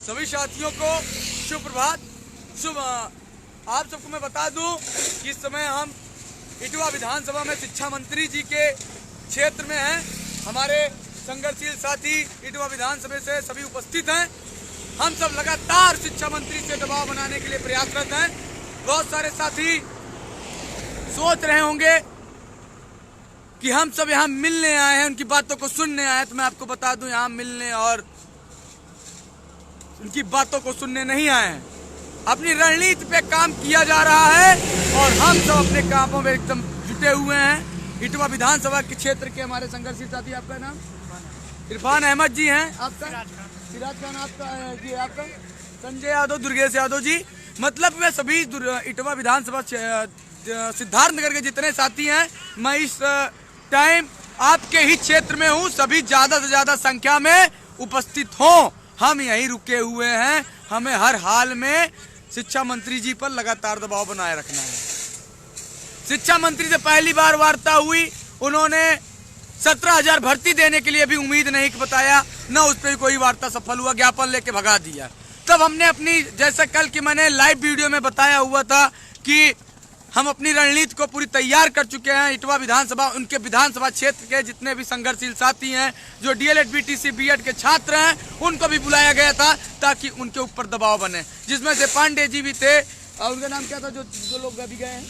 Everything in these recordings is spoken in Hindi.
सभी साथियों को शुभ प्रभात। आप सबको मैं बता दूं कि इस समय हम इटवा विधानसभा में शिक्षा मंत्री जी के क्षेत्र में हैं। हमारे संघर्षशील साथी इटवा विधानसभा से सभी उपस्थित हैं। हम सब लगातार शिक्षा मंत्री से दबाव बनाने के लिए प्रयासरत हैं। बहुत सारे साथी सोच रहे होंगे कि हम सब यहाँ मिलने आए हैं, उनकी बातों को सुनने आए हैं। तो मैं आपको बता दूं, यहाँ मिलने और उनकी बातों को सुनने नहीं आए हैं। अपनी रणनीति पे काम किया जा रहा है और हम सब अपने कामों में एकदम जुटे हुए हैं। इटवा विधानसभा के क्षेत्र के हमारे संघर्षशील साथी, आपका नाम इरफान अहमद जी हैं, आपका सिराज खान, आपका जी, आपका संजय यादव, दुर्गेश यादव जी। मतलब मैं सभी इटवा विधानसभा सिद्धार्थनगर के जितने साथी हैं, मैं इस टाइम आपके ही क्षेत्र में हूँ। सभी ज्यादा से ज्यादा संख्या में उपस्थित हों। हम यहीं रुके हुए हैं। हमें हर हाल में शिक्षा मंत्री जी पर लगातार दबाव बनाए रखना है। शिक्षा मंत्री से पहली बार वार्ता हुई, उन्होंने 17,000 भर्ती देने के लिए भी उम्मीद नहीं बताया, न उस पर कोई वार्ता सफल हुआ, ज्ञापन लेके भगा दिया। तब हमने अपनी, जैसे कल की मैंने लाइव वीडियो में बताया हुआ था कि हम अपनी रणनीति को पूरी तैयार कर चुके हैं। इटवा विधानसभा, उनके विधानसभा क्षेत्र के जितने भी संघर्षशील साथी हैं, जो डीएलएड, बीटीसी, बीएड के छात्र हैं, उनको भी बुलाया गया था ताकि उनके ऊपर दबाव बने। जिसमें से पांडे जी भी थे, और उनका नाम क्या था जो लोग अभी गए हैं,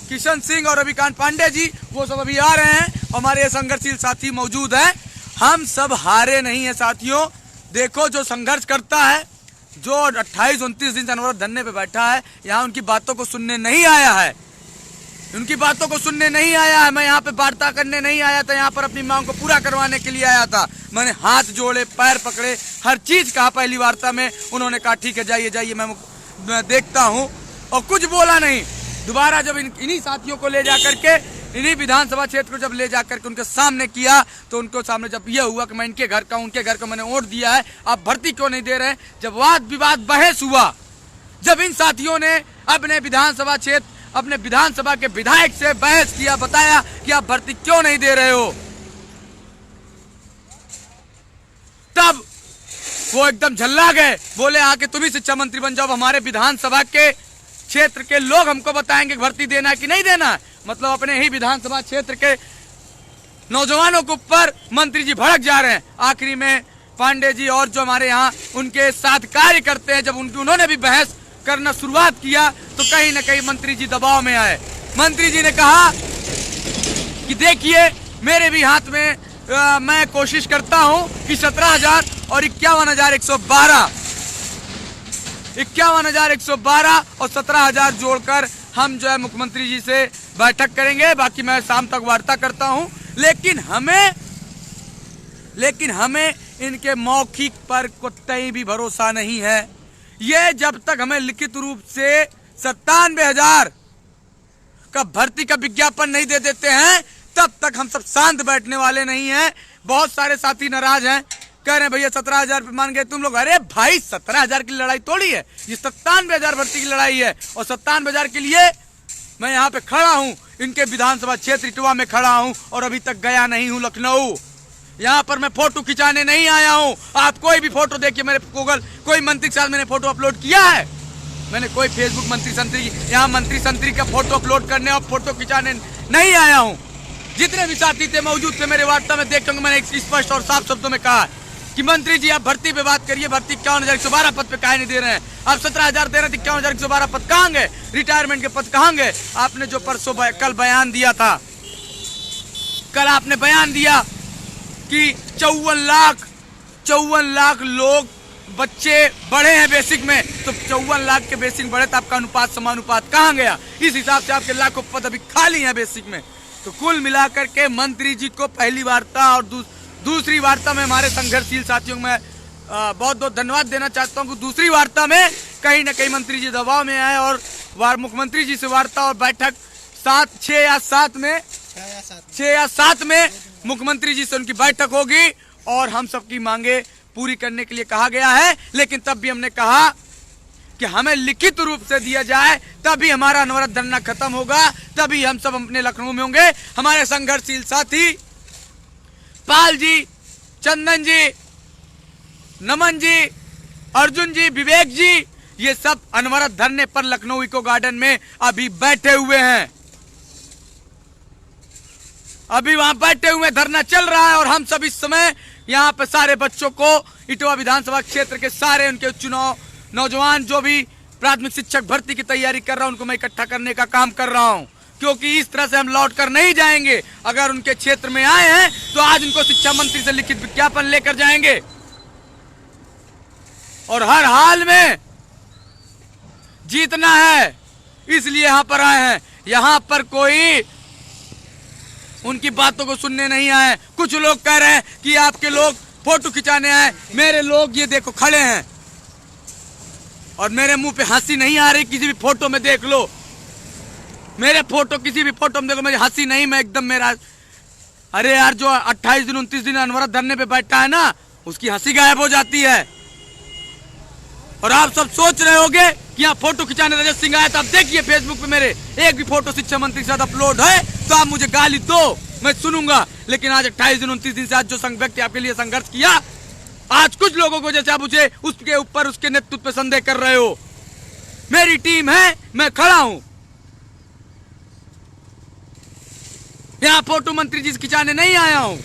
किशन सिंह और रविकांत पांडे जी, वो सब अभी आ रहे हैं। हमारे ये संघर्षशील साथी मौजूद हैं। हम सब हारे नहीं है साथियों। देखो, जो संघर्ष करता है, जो 28-29 दिन से अनवरत धरने पे बैठा है, यहाँ उनकी बातों को सुनने नहीं आया है। उनकी बातों को सुनने नहीं आया है। मैं यहाँ पे वार्ता करने नहीं आया था, यहाँ पर अपनी मांग को पूरा करवाने के लिए आया था। मैंने हाथ जोड़े, पैर पकड़े, हर चीज कहा। पहली वार्ता में उन्होंने कहा ठीक है, जाइए जाइए, मैं देखता हूँ, और कुछ बोला नहीं। दोबारा जब इन्हीं साथियों को ले जा करके, इन्हीं विधानसभा क्षेत्र को जब ले जाकर के उनके सामने किया, तो उनको सामने जब ये हुआ कि मैं इनके घर का, उनके घर का मैंने वोट दिया है, आप भर्ती क्यों नहीं दे रहे हैं, जब वाद विवाद बहस हुआ, जब इन साथियों ने अपने विधानसभा क्षेत्र, अपने विधानसभा के विधायक से बहस किया, बताया कि आप भर्ती क्यों नहीं दे रहे हो, तब वो एकदम झल्ला गए। बोले आके तुम ही शिक्षा मंत्री बन जाओ, हमारे विधानसभा के क्षेत्र के लोग हमको बताएंगे भर्ती देना है कि नहीं देना है। मतलब अपने ही विधानसभा क्षेत्र के नौजवानों के ऊपर मंत्री जी भड़क जा रहे हैं। आखिरी में पांडे जी और जो हमारे यहाँ उनके साथ कार्य करते हैं, जब उन्होंने भी बहस करना शुरुआत किया, तो कहीं ना कहीं मंत्री जी दबाव में आए। मंत्री जी ने कहा कि देखिए, मेरे भी हाथ में मैं कोशिश करता हूं कि 17,000 और 51,112 और 17,000 जोड़कर हम जो है मुख्यमंत्री जी से बैठक करेंगे। बाकी मैं शाम तक वार्ता करता हूं। लेकिन हमें इनके मौखिक पर कतई भी भरोसा नहीं है। ये जब तक हमें लिखित रूप से 97,000 का भर्ती का विज्ञापन नहीं दे देते हैं, तब तक हम सब शांत बैठने वाले नहीं हैं। बहुत सारे साथी नाराज हैं, कह रहे हैं भैया 17,000 पे मान गए तुम लोग। अरे भाई, 17,000 की लड़ाई थोड़ी है, ये 97,000 भर्ती की लड़ाई है। और 97,000 के लिए मैं यहाँ पे खड़ा हूँ, इनके विधानसभा क्षेत्र इटवा में खड़ा हूँ, और अभी तक गया नहीं हूँ लखनऊ। यहाँ पर मैं फोटो खिंचाने नहीं आया हूँ। आप कोई भी फोटो देखिए, मेरे गूगल कोई मंत्री के साथ मैंने फोटो अपलोड किया है? मैंने कोई फेसबुक मंत्री संतरी, यहाँ मंत्री संतरी का फोटो अपलोड करने और फोटो खिंचाने नहीं आया हूँ। जितने भी साथी थे, मौजूद थे मेरे वार्ता में, देखते होंगे मैंने स्पष्ट और साफ शब्दों में कहा कि मंत्री जी आप भर्ती पे बात करिए। भर्ती 51,112 पद पे काहे नहीं दे रहे हैं? आप 17,000 दे रहे थे, 51,112 पद कहाँ गए? रिटायरमेंट के पद कहाँ गए? आपने जो कल बयान दिया था, कल आपने बयान दिया कि 54 लाख लोग, बच्चे बढ़े हैं बेसिक में, तो 54 लाख के बेसिक बढ़े, तो आपका अनुपात समानुपात कहाँ गया? इस हिसाब से आपके लाखों पद अभी खाली हैं बेसिक में। तो कुल मिलाकर के मंत्री जी को पहली वार्ता और दूसरी वार्ता में हमारे संघर्षशील साथियों को मैं बहुत बहुत धन्यवाद देना चाहता हूं कि दूसरी वार्ता में कहीं ना कहीं मंत्री जी दबाव में आए, और मुख्यमंत्री जी से वार्ता और बैठक 6 या 7 में मुख्यमंत्री जी से उनकी बैठक होगी, और हम सबकी मांगे पूरी करने के लिए कहा गया है। लेकिन तब भी हमने कहा कि हमें लिखित रूप से दिया जाए, तभी हमारा अनवरत धरना खत्म होगा, तभी हम सब अपने लखनऊ में होंगे। हमारे संघर्षशील साथी पाल जी, चंदन जी, नमन जी, अर्जुन जी, विवेक जी, ये सब अनवरत धरने पर लखनऊ इको गार्डन में अभी बैठे हुए हैं। अभी वहां बैठे हुए धरना चल रहा है और हम सब इस समय यहाँ पे सारे बच्चों को इटवा विधानसभा क्षेत्र के सारे उनके चुनाव नौजवान जो भी प्राथमिक शिक्षक भर्ती की तैयारी कर रहा हूं उनको मैं इकट्ठा करने का काम कर रहा हूं, क्योंकि इस तरह से हम लौट कर नहीं जाएंगे। अगर उनके क्षेत्र में आए हैं तो आज उनको शिक्षा मंत्री से लिखित विज्ञापन लेकर जाएंगे और हर हाल में जीतना है, इसलिए यहां पर आए हैं। यहां पर कोई उनकी बातों को सुनने नहीं आए। कुछ लोग कह रहे हैं कि आपके लोग फोटो खिंचाने आए, मेरे लोग ये देखो खड़े हैं और मेरे मुंह पे हंसी नहीं आ रही। किसी भी फोटो में देख लो, मेरे फोटो किसी भी फोटो में देखो, मुझे हंसी नहीं, मैं एकदम मेरा, अरे यार जो 28 दिन 29 दिन अनवरत धरने पे बैठा है ना, उसकी हंसी गायब हो जाती है। और आप सब सोच रहे होंगे कि यहाँ फोटो खिंचाने रजत सिंह आया था। आप देखिए फेसबुक पे मेरे एक भी फोटो शिक्षा मंत्री के साथ अपलोड है तो आप मुझे गाली दो, मैं सुनूंगा। लेकिन आज 28 दिन 29 दिन से आज जो व्यक्ति आपके लिए संघर्ष किया, आज कुछ लोगों को जैसे आप मुझे उसके ऊपर उसके नेतृत्व पे संदेह कर रहे हो। मेरी टीम है, मैं खड़ा हूं। यहाँ फोटो मंत्री जी खिंचाने नहीं आया हूं।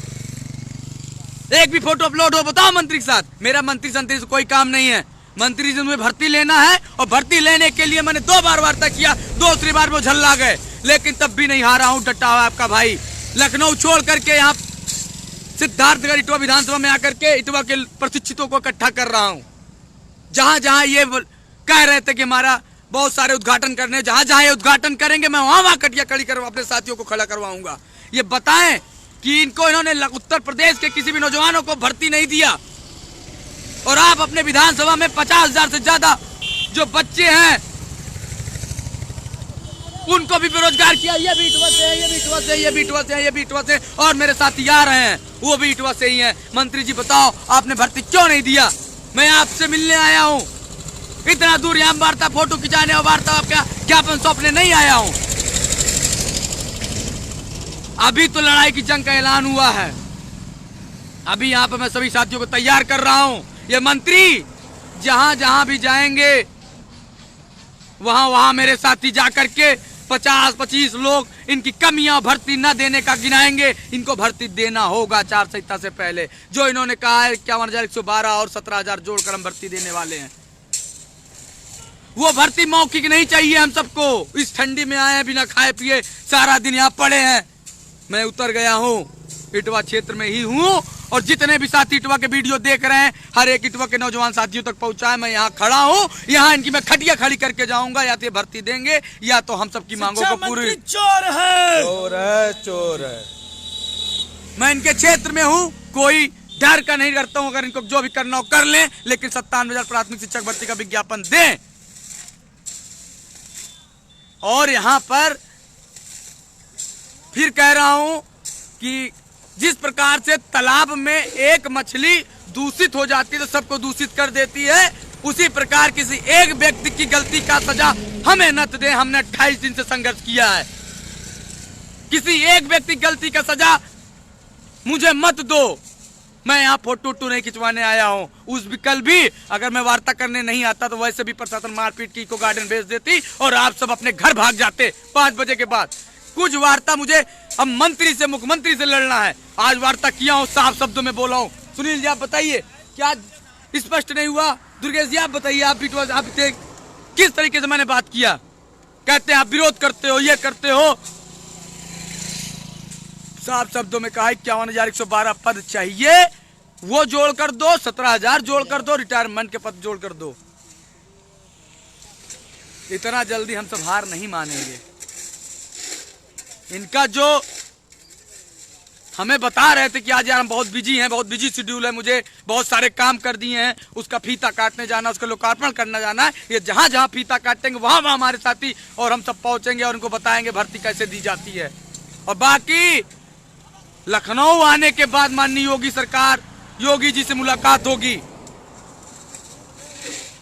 एक भी फोटो अपलोड हो बताओ मंत्री के साथ। मेरा मंत्री संतरी से कोई काम नहीं है। मंत्री जी में भर्ती लेना है और भर्ती लेने के लिए मैंने 2 बार वार्ता किया, दूसरी बार वो झल्ला गए, लेकिन तब भी नहीं हारा हूं। डटा हुआ आपका भाई लखनऊ छोड़ करके यहाँ सिद्धार्थनगर इटवा विधानसभा में आकर के इटवा के प्रशिक्षितों को इकट्ठा कर रहा हूं। जहां जहां ये कह रहे थे कि हमारा बहुत सारे उद्घाटन करने, जहां जहां ये उद्घाटन करेंगे मैं वहां कटिया खड़ी कर अपने साथियों को खड़ा करवाऊंगा। ये बताएं कि इनको इन्होंने उत्तर प्रदेश के किसी भी नौजवानों को भर्ती नहीं दिया और आप अपने विधानसभा में 50,000 से ज्यादा जो बच्चे हैं उनको भी बेरोजगार किया। ये भी इटवा से है, ये भी इटवा से है, ये भी इटवा से है, ये भी इटवा से, और मेरे साथी आ रहे हैं वो भी इटवा से ही हैं। मंत्री जी बताओ आपने भर्ती क्यों नहीं दिया? मैं आपसे मिलने आया हूं, इतना दूर यहाँ वार्ता फोटो खिंचाने और वार्ता आपका ज्ञापन सौंपने नहीं आया हूं। अभी तो लड़ाई की जंग का ऐलान हुआ है। अभी यहाँ पर मैं सभी साथियों को तैयार कर रहा हूं। ये मंत्री जहां जहां भी जाएंगे वहां वहां मेरे साथी जाकर के 50-25 लोग इनकी कमियां भर्ती न देने का गिनाएंगे। इनको भर्ती देना होगा आचार संहिता से पहले। जो इन्होंने कहा है 51,112 और 17,000 जोड़कर हम भर्ती देने वाले हैं, वो भर्ती मौखिक नहीं चाहिए हम सबको। इस ठंडी में आए बिना खाए पिए, सारा दिन यहाँ पड़े हैं। मैं उतर गया हूँ, इटवा क्षेत्र में ही हूँ और जितने भी साथी इटवा के वीडियो देख रहे हैं हर एक इटवा के नौजवान साथियों तक पहुंचा है। मैं यहाँ खड़ा हूँ, यहाँ इनकी मैं खटिया खड़ी करके जाऊंगा। या तो ये भर्ती देंगे या तो हम सबकी मांगों को पूरी। चोर है, चोर है, चोर है। मैं इनके क्षेत्र में हूँ, कोई डर का नहीं करता हूँ। अगर इनको जो भी करना हो कर लें, लेकिन 57,000 प्राथमिक शिक्षक भर्ती का विज्ञापन दें। और यहाँ पर फिर कह रहा हूं कि जिस प्रकार से तालाब में एक मछली दूषित हो जाती है तो सबको दूषित कर देती है, उसी प्रकार किसी एक व्यक्ति की गलती का सजा हमें न दे। हमने 28 दिन से संघर्ष किया है। किसी एक व्यक्ति की गलती का सजा मुझे मत दो। मैं यहाँ फोटो नहीं खिंचवाने आया हूँ। उस विकल्प भी अगर मैं वार्ता करने नहीं आता तो वैसे भी प्रशासन मारपीट की इको गार्डन भेज देती और आप सब अपने घर भाग जाते 5 बजे के बाद। कुछ वार्ता मुझे अब मंत्री से, मुख्यमंत्री से लड़ना है। आज वार्ता किया हूँ, साफ शब्दों में बोला हूँ। सुनील जी आप बताइए, क्या स्पष्ट नहीं हुआ? दुर्गेश जी आप बताइए, आप किस तरीके से मैंने बात किया? कहते हैं आप विरोध करते हो, ये करते हो। साफ शब्दों में कहा 51,112 पद चाहिए, वो जोड़ कर दो, 17,000 जोड़ कर दो, रिटायरमेंट के पद जोड़ कर दो। इतना जल्दी हम सब हार नहीं मानेंगे। इनका जो हमें बता रहे थे कि आज यार हम बहुत बिजी हैं, बहुत बिजी शेड्यूल है, मुझे बहुत सारे काम कर दिए हैं, उसका फीता काटने जाना, उसका लोकार्पण करना जाना है। ये जहां जहां फीता काटेंगे वहां वहां हमारे साथी और हम सब पहुंचेंगे और उनको बताएंगे भर्ती कैसे दी जाती है। और बाकी लखनऊ आने के बाद माननीय योगी सरकार, योगी जी से मुलाकात होगी,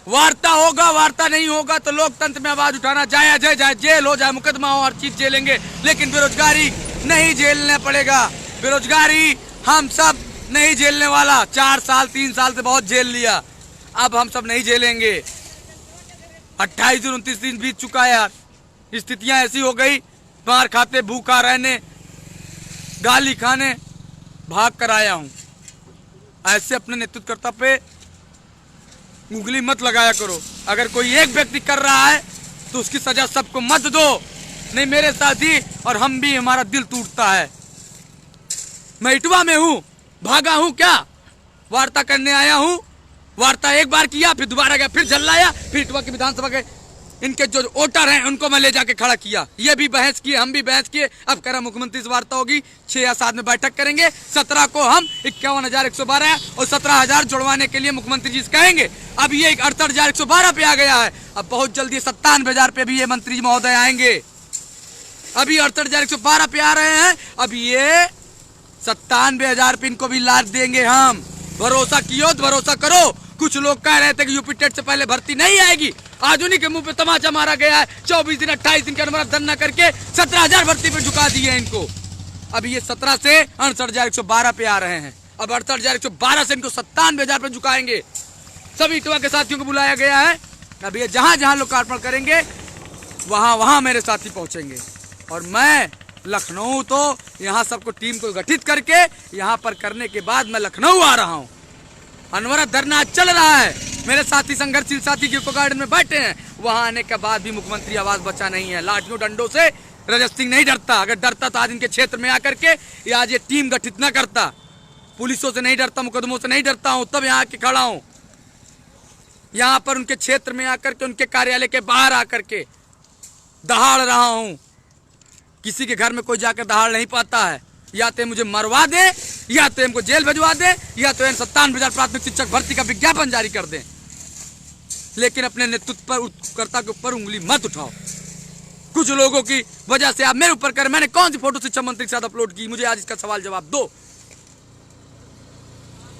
वार्ता होगा। वार्ता नहीं होगा तो लोकतंत्र में आवाज उठाना जायज है, चाहे जेल हो, चाहे मुकदमा हो, हर चीज झेलेंगे, लेकिन बेरोजगारी नहीं झेलना पड़ेगा। बेरोजगारी हम सब नहीं झेलने वाला। 4 साल 3 साल से बहुत झेल लिया, अब हम सब नहीं झेलेंगे। 28 दिन 29 दिन बीत चुका है यार, स्थितियां ऐसी हो गई, मार खाते भूखा रहने, गाली खाने भाग कर आया हूं। ऐसे अपने नेतृत्वकर्ता पे उंगली मत लगाया करो। अगर कोई एक व्यक्ति कर रहा है तो उसकी सजा सबको मत दो, नहीं मेरे साथ ही और हम भी, हमारा दिल टूटता है। मैं इटवा में हूँ, भागा हूँ क्या? वार्ता करने आया हूँ, वार्ता एक बार किया, फिर दोबारा गया, फिर जल्लाया, फिर इटवा की विधानसभा के इनके जो वोटर हैं उनको मैं ले जाके खड़ा किया। ये भी बहस किए, हम भी बहस किए। अब कह रहा मुख्यमंत्री से वार्ता होगी, 6 या 7 में बैठक करेंगे। 17 को हम 51,112 और 17,000 जुड़वाने के लिए मुख्यमंत्री जी से कहेंगे। अब ये 68,112 पे आ गया है। अब बहुत जल्दी 97,000 पे भी ये मंत्री जी महोदय आएंगे। अभी 68,112 पे आ रहे हैं, अब ये 97,000 पे इनको भी लाद देंगे हम। भरोसा कियो तो भरोसा करो। कुछ लोग कह रहे थे कि यूपी टेट से पहले भर्ती नहीं आएगी, आज उन्हीं के मुंह पे तमाचा मारा गया है। 24 दिन 28 दिन का अनवरत धरना करके 17,000 भर्ती पे झुका दिए हैं इनको। अब ये 17 से 68,112 पे आ रहे हैं। अब 68,112 से इनको 97,000 पे झुकाएंगे। सभी इटवा के साथियों को बुलाया गया है। अब ये जहां जहां लोकार्पण करेंगे वहां वहां मेरे साथी पहुंचेंगे। और मैं लखनऊ तो यहाँ सबको टीम को गठित करके यहाँ पर करने के बाद मैं लखनऊ आ रहा हूँ। अनवरत धरना चल रहा है, मेरे साथी संघर्षशील साथी इको गार्डन में बैठे हैं। वहां आने के बाद भी मुख्यमंत्री आवाज बचा नहीं है। लाठियों डंडों से रजत सिंह नहीं डरता। अगर डरता तो आज इनके क्षेत्र में आकर के या आज ये टीम गठित न करता। पुलिसों से नहीं डरता, मुकदमों से नहीं डरता हूँ, तब यहाँ आके खड़ा हूँ। यहाँ पर उनके क्षेत्र में आकर के, उनके कार्यालय के बाहर आकर के दहाड़ रहा हूँ। किसी के घर में कोई जाकर दहाड़ नहीं पाता है। या तो मुझे मरवा दे, या तो इनको जेल भिजवा दे, या तो 97,000 प्राथमिक शिक्षक भर्ती का विज्ञापन जारी कर दें। लेकिन अपने नेतृत्वकर्ता के ऊपर उंगली मत उठाओ। कुछ लोगों की वजह से आप मेरे ऊपर कर, मैंने कौन सी फोटो शिक्षा मंत्री के साथ अपलोड की? मुझे आज इसका सवाल जवाब दो।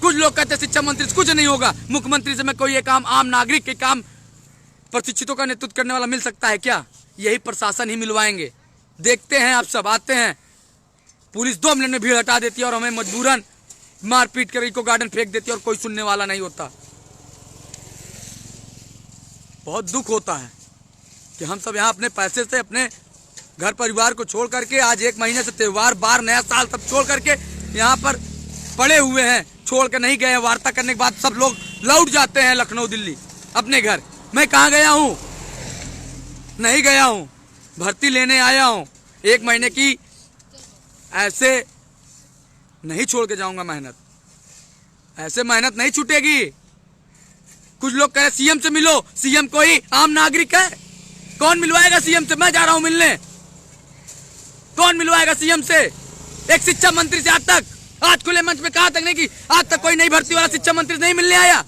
कुछ लोग कहते शिक्षा मंत्री से कुछ नहीं होगा। मुख्यमंत्री से मैं कोई एक आम नागरिक के काम प्रशिक्षितों का नेतृत्व करने वाला मिल सकता है क्या? यही प्रशासन ही मिलवाएंगे। देखते हैं, आप सब आते हैं, पुलिस 2 मिनट में भीड़ हटा देती है और हमें मजबूरन मारपीट कर इको गार्डन फेंक देती है और कोई सुनने वाला नहीं होता। बहुत दुख होता है कि हम सब यहाँ अपने पैसे से अपने घर परिवार को छोड़ करके, आज 1 महीने से त्योहार बार नया साल सब छोड़ करके यहाँ पर पड़े हुए हैं। छोड़ कर नहीं गए। वार्ता करने के बाद सब लोग लौट जाते हैं लखनऊ दिल्ली अपने घर। मैं कहाँ गया हूँ? नहीं गया हूँ, भर्ती लेने आया हूँ। 1 महीने की ऐसे नहीं छोड़ के जाऊंगा मेहनत। ऐसे मेहनत नहीं छूटेगी। कुछ लोग कह रहे सीएम से मिलो। सीएम कोई आम नागरिक है? कौन मिलवाएगा सीएम से? मैं जा रहा हूं मिलने। कौन मिलवाएगा सीएम से? एक शिक्षा मंत्री से आज खुले मंच में कहा तक नहीं कि आज तक कोई नई भर्ती वाला शिक्षा मंत्री से नहीं मिलने आया।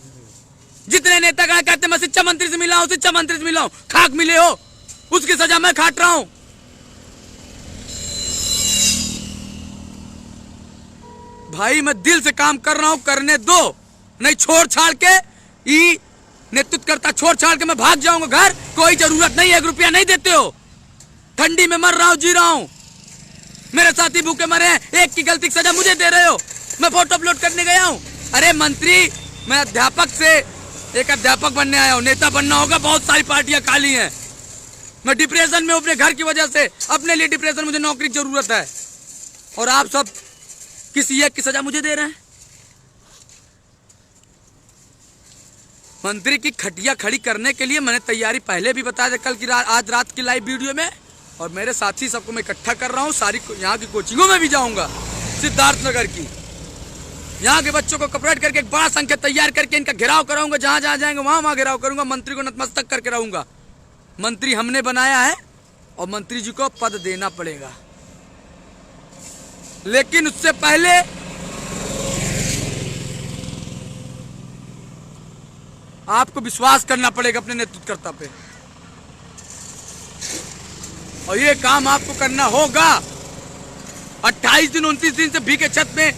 जितने नेता कहते मैं शिक्षा मंत्री से मिला हूं, शिक्षा मंत्री से मिला हूं, खाक मिले हो, उसकी सजा मैं काट रहा हूं। भाई मैं दिल से काम कर रहा हूं, करने दो। नहीं छोड़ छाड़ के नेतृत्वकर्ता छोड़ छाड़ के मैं भाग जाऊंगा घर। कोई जरूरत नहीं है, 1 रुपया नहीं देते हो। ठंडी में मर रहा हूं, जी रहा हूं। मेरे साथी भूखे मरे हैं, एक की गलती की सजा मुझे दे रहे हो। मैं फोटो अपलोड करने गया हूं। अरे मंत्री, मैं अध्यापक से एक अध्यापक बनने आया हूं। नेता बनना होगा, बहुत सारी पार्टियां खाली हैं। मैं डिप्रेशन में हूं अपने घर की वजह से। अपने लिए डिप्रेशन, मुझे नौकरी की जरूरत है। और आप सब किसी एक की सजा मुझे दे रहे हैं। मंत्री की खटिया खड़ी करने के लिए मैंने तैयारी पहले भी बताया था, कल की आज रात की लाइव वीडियो में। और मेरे साथी सबको मैं इकट्ठा कर रहा हूँ। सारी यहाँ की कोचिंगों में भी जाऊंगा, सिद्धार्थनगर की। यहाँ के बच्चों को कपरेट करके एक बड़ा संख्या तैयार करके इनका घेराव कराऊंगा। जहां जहां जाएंगे वहां वहां घेराव करूंगा। मंत्री को नतमस्तक करके रहूंगा। मंत्री हमने बनाया है और मंत्री जी को पद देना पड़ेगा। लेकिन उससे पहले आपको विश्वास करना पड़ेगा अपने नेतृत्वकर्ता पे। और ये काम आपको करना होगा। 28 दिन 29 दिन से भीगे छत में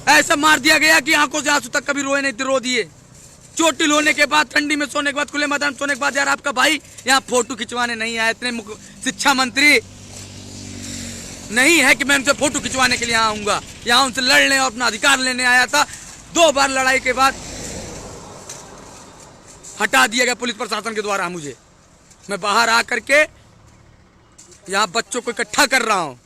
ऐसा मार दिया गया कि आंखों से आंसू तक कभी रोए नहीं थे, रो दिए। चोटिल होने के बाद, ठंडी में सोने के बाद, खुले मैदान सोने के बाद, यार आपका भाई यहाँ फोटो खिंचवाने नहीं आया। इतने शिक्षा मंत्री नहीं है कि मैं उनसे फोटो खिंचवाने के लिए आऊंगा। यहाँ उनसे लड़ने और अपना अधिकार लेने आया था। 2 बार लड़ाई के बाद हटा दिया गया पुलिस प्रशासन के द्वारा मुझे। मैं बाहर आकर के यहाँ बच्चों को इकट्ठा कर रहा हूँ,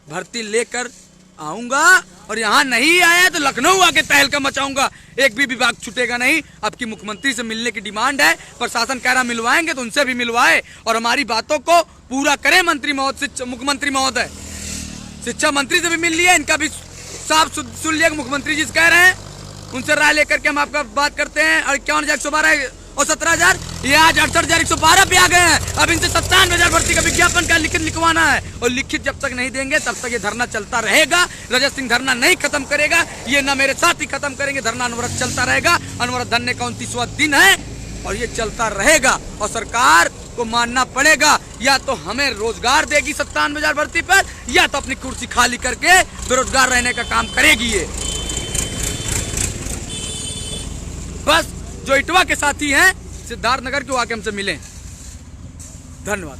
भर्ती लेकर आऊंगा और यहाँ नहीं आया तो लखनऊ आके तहलका मचाऊंगा। एक भी विभाग छूटेगा नहीं। अब की मुख्यमंत्री से मिलने की डिमांड है। प्रशासन कह रहा मिलवाएंगे तो उनसे भी मिलवाए और हमारी बातों को पूरा करें। मुख्यमंत्री महोदय शिक्षा मंत्री से भी मिल लिया, इनका भी साफ सुन लिया मुख्यमंत्री जी कह रहे हैं। उनसे राय लेकर के हम आपका बात करते हैं। और 51,112 और 17,000 ये आज 68,112 पे आ गए हैं। अब इनसे 97,000 भर्ती का विज्ञापन का लिखित लिखवाना है और लिखित जब तक नहीं देंगे तब तक ये धरना चलता रहेगा। रजत सिंह धरना नहीं खत्म करेगा, ये ना मेरे साथ ही खत्म करेंगे। धरना अनवरत चलता रहेगा। अनवरत धरने का 29वां दिन है और ये चलता रहेगा और सरकार को मानना पड़ेगा, या तो हमें रोजगार देगी 97,000 भर्ती पर, या तो अपनी कुर्सी खाली करके बेरोजगार रहने का काम करेगी। ये बस जो इटवा के साथी हैं सिद्धार्थनगर के आके हमसे मिलें। धन्यवाद।